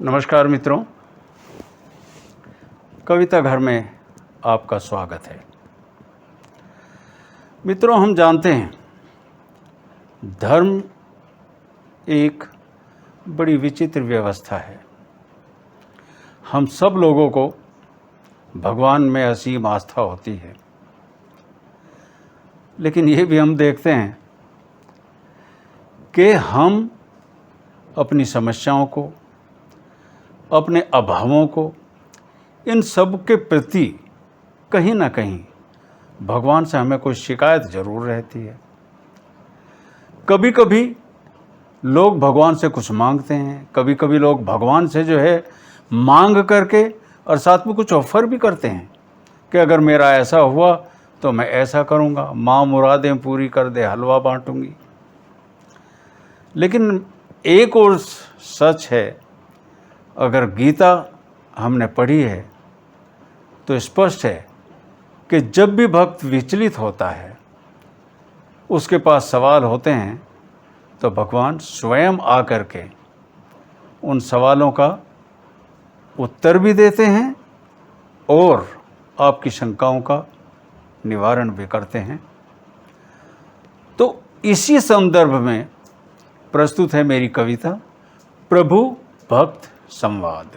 नमस्कार मित्रों, कविता घर में आपका स्वागत है। मित्रों, हम जानते हैं धर्म एक बड़ी विचित्र व्यवस्था है। हम सब लोगों को भगवान में असीम आस्था होती है, लेकिन ये भी हम देखते हैं कि हम अपनी समस्याओं को, अपने अभावों को, इन सब के प्रति कहीं ना कहीं भगवान से हमें कोई शिकायत ज़रूर रहती है। कभी कभी लोग भगवान से कुछ मांगते हैं, कभी कभी लोग भगवान से जो है मांग करके और साथ में कुछ ऑफ़र भी करते हैं कि अगर मेरा ऐसा हुआ तो मैं ऐसा करूँगा, माँ मुरादें पूरी कर दे, हलवा बांटूंगी। लेकिन एक और सच है, अगर गीता हमने पढ़ी है तो स्पष्ट है कि जब भी भक्त विचलित होता है, उसके पास सवाल होते हैं, तो भगवान स्वयं आकर के उन सवालों का उत्तर भी देते हैं और आपकी शंकाओं का निवारण भी करते हैं। तो इसी संदर्भ में प्रस्तुत है मेरी कविता प्रभु भक्त संवाद।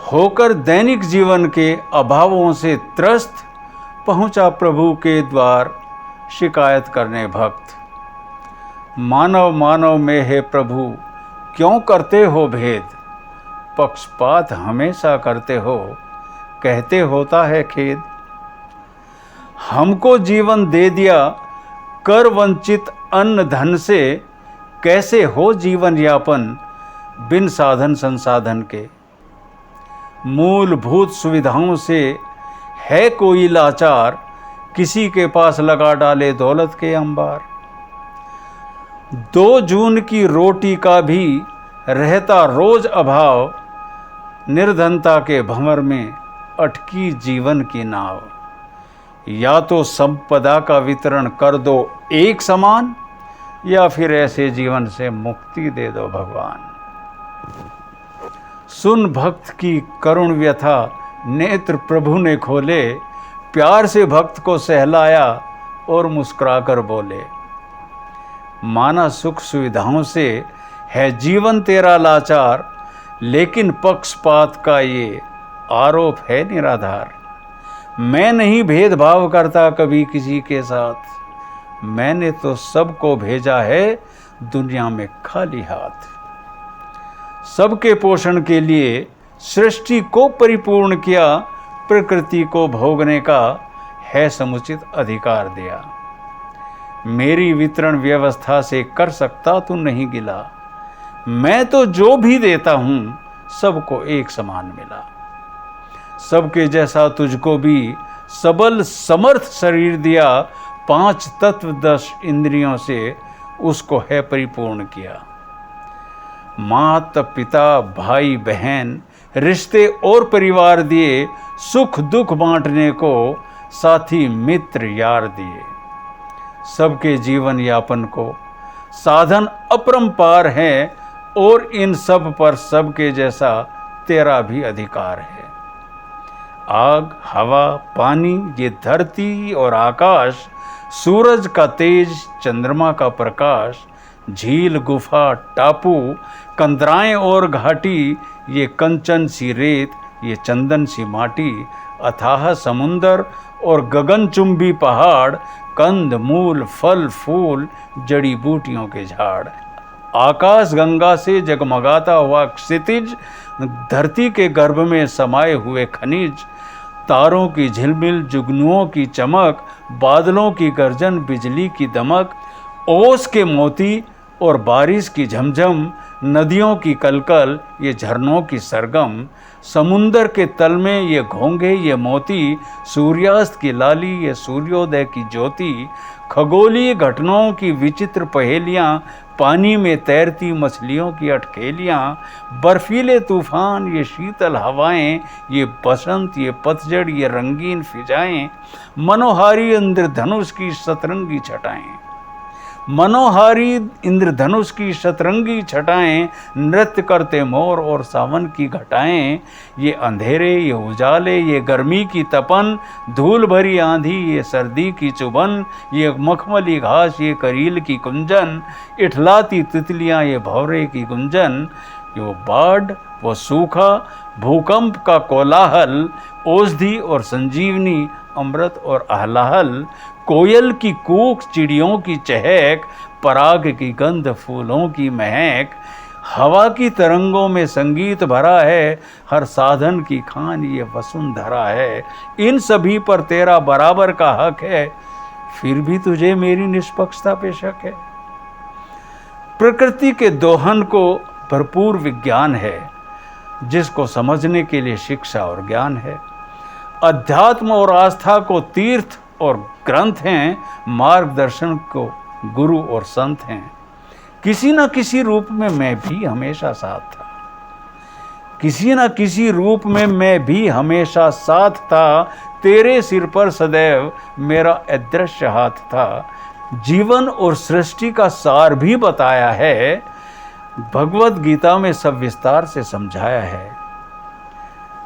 होकर दैनिक जीवन के अभावों से त्रस्त पहुंचा प्रभु के द्वार शिकायत करने भक्त। मानव मानव में है प्रभु क्यों करते हो भेद, पक्षपात हमेशा करते हो कहते होता है खेद। हमको जीवन दे दिया कर वंचित अन्न धन से, कैसे हो जीवन यापन बिन साधन संसाधन के। मूलभूत सुविधाओं से है कोई लाचार, किसी के पास लगा डाले दौलत के अंबार। 2 जून की रोटी का भी रहता रोज अभाव, निर्धनता के भंवर में अटकी जीवन की नाव। या तो संपदा का वितरण कर दो एक समान, या फिर ऐसे जीवन से मुक्ति दे दो भगवान। सुन भक्त की करुण व्यथा नेत्र प्रभु ने खोले, प्यार से भक्त को सहलाया और मुस्कुराकर बोले। माना सुख सुविधाओं से है जीवन तेरा लाचार, लेकिन पक्षपात का ये आरोप है निराधार। मैं नहीं भेदभाव करता कभी किसी के साथ, मैंने तो सबको भेजा है दुनिया में खाली हाथ। सबके पोषण के लिए सृष्टि को परिपूर्ण किया, प्रकृति को भोगने का है समुचित अधिकार दिया। मेरी वितरण व्यवस्था से कर सकता तू नहीं गिला, मैं तो जो भी देता हूँ सबको एक समान मिला। सबके जैसा तुझको भी सबल समर्थ शरीर दिया, 5 तत्व 10 इंद्रियों से उसको है परिपूर्ण किया। माता पिता भाई बहन रिश्ते और परिवार दिए, सुख दुख बांटने को साथी मित्र यार दिए। सबके जीवन यापन को साधन अपरंपार है, और इन सब पर सबके जैसा तेरा भी अधिकार है। आग हवा पानी ये धरती और आकाश, सूरज का तेज चंद्रमा का प्रकाश, झील गुफा टापू कंदराएं और घाटी, ये कंचन सी रेत ये चंदन सी माटी, अथाह समुंदर और गगनचुंबी पहाड़, कंद मूल फल फूल जड़ी बूटियों के झाड़। आकाश गंगा से जगमगाता हुआ क्षितिज, धरती के गर्भ में समाये हुए खनिज, तारों की झिलमिल जुगनुओं की चमक, बादलों की गर्जन बिजली की दमक, ओस के मोती और बारिश की झमझम, नदियों की कलकल ये झरनों की सरगम, समुंदर के तल में ये घोंघे ये मोती, सूर्यास्त की लाली ये सूर्योदय की ज्योति, खगोलीय घटनाओं की विचित्र पहेलियाँ, पानी में तैरती मछलियों की अटखेलियाँ, बर्फीले तूफान ये शीतल हवाएं, ये बसंत ये पतझड़ ये रंगीन फिजाएं, मनोहारी इंद्रधनुष की सतरंगी छटाएं। मनोहारी इंद्रधनुष की शतरंगी छटाएं, नृत्य करते मोर और सावन की घटाएं। ये अंधेरे, ये उजाले, ये गर्मी की तपन, धूल भरी आंधी, ये सर्दी की चुभन, ये मखमली घास, ये करील की कुंजन, इठलाती तितलियां, ये भौरे की गुंजन, वो बाढ़, वो सूखा, भूकंप का कोलाहल, औषधि और संजीवनी, अमृत और आह्लाहल, कोयल की कूक, चिड़ियों की चहक, पराग की गंध, फूलों की महक, हवा की तरंगों में संगीत भरा है, हर साधन की खान ये वसुंधरा है। इन सभी पर तेरा बराबर का हक है, फिर भी तुझे मेरी निष्पक्षता पे शक है। प्रकृति के दोहन को भरपूर विज्ञान है, जिसको समझने के लिए शिक्षा और ज्ञान है। अध्यात्म और आस्था को तीर्थ और ग्रंथ हैं, मार्गदर्शन को गुरु और संत हैं। किसी न किसी रूप में मैं भी हमेशा साथ था, किसी न किसी रूप में मैं भी हमेशा साथ था। तेरे सिर पर सदैव मेरा अदृश्य हाथ था। जीवन और सृष्टि का सार भी बताया है, भगवत गीता में सब विस्तार से समझाया है।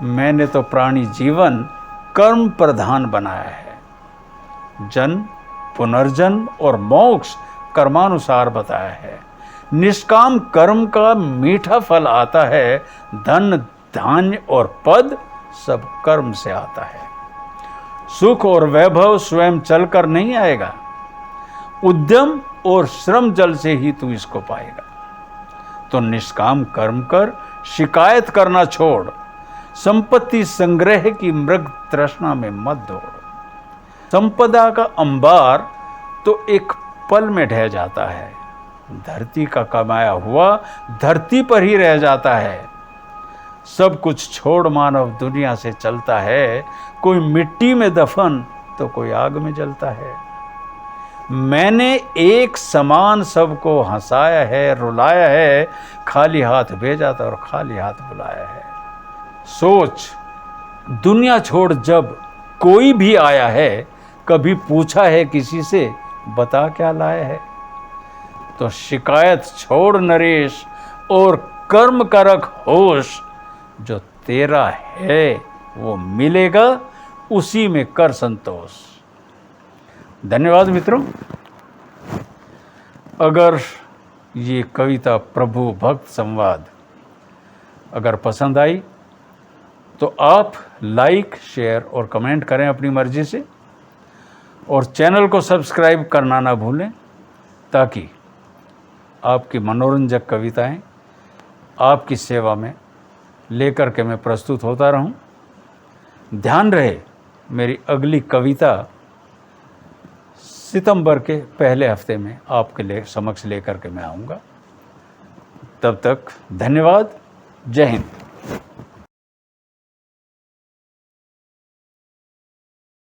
मैंने तो प्राणी जीवन कर्म प्रधान बनाया है, जन्म, पुनर्जन्म और मोक्ष कर्मानुसार बताया है। निष्काम कर्म का मीठा फल आता है, धन, धान्य और पद सब कर्म से आता है। सुख और वैभव स्वयं चलकर नहीं आएगा, उद्यम और श्रम जल से ही तू इसको पाएगा। तो निष्काम कर्म कर, शिकायत करना छोड़, संपत्ति संग्रह की मृग तृष्णा में मत दौड़। संपदा का अंबार तो एक पल में ढह जाता है, धरती का कमाया हुआ धरती पर ही रह जाता है। सब कुछ छोड़ मानव दुनिया से चलता है, कोई मिट्टी में दफन तो कोई आग में जलता है। मैंने एक समान सबको हंसाया है, रुलाया है, खाली हाथ भेजा था और खाली हाथ बुलाया है। सोच, दुनिया छोड़ जब कोई भी आया है, कभी पूछा है किसी से बता क्या लाया है? तो शिकायत छोड़ नरेश और कर्म का रख होश, जो तेरा है वो मिलेगा, उसी में कर संतोष। धन्यवाद मित्रों। अगर ये कविता प्रभु भक्त संवाद अगर पसंद आई तो आप लाइक, शेयर और कमेंट करें अपनी मर्जी से, और चैनल को सब्सक्राइब करना ना भूलें, ताकि आपकी मनोरंजक कविताएं आपकी सेवा में लेकर के मैं प्रस्तुत होता रहूं। ध्यान रहे, मेरी अगली कविता सितंबर के पहले हफ्ते में आपके समक्ष लेकर के मैं आऊँगा। तब तक धन्यवाद। जय हिंद।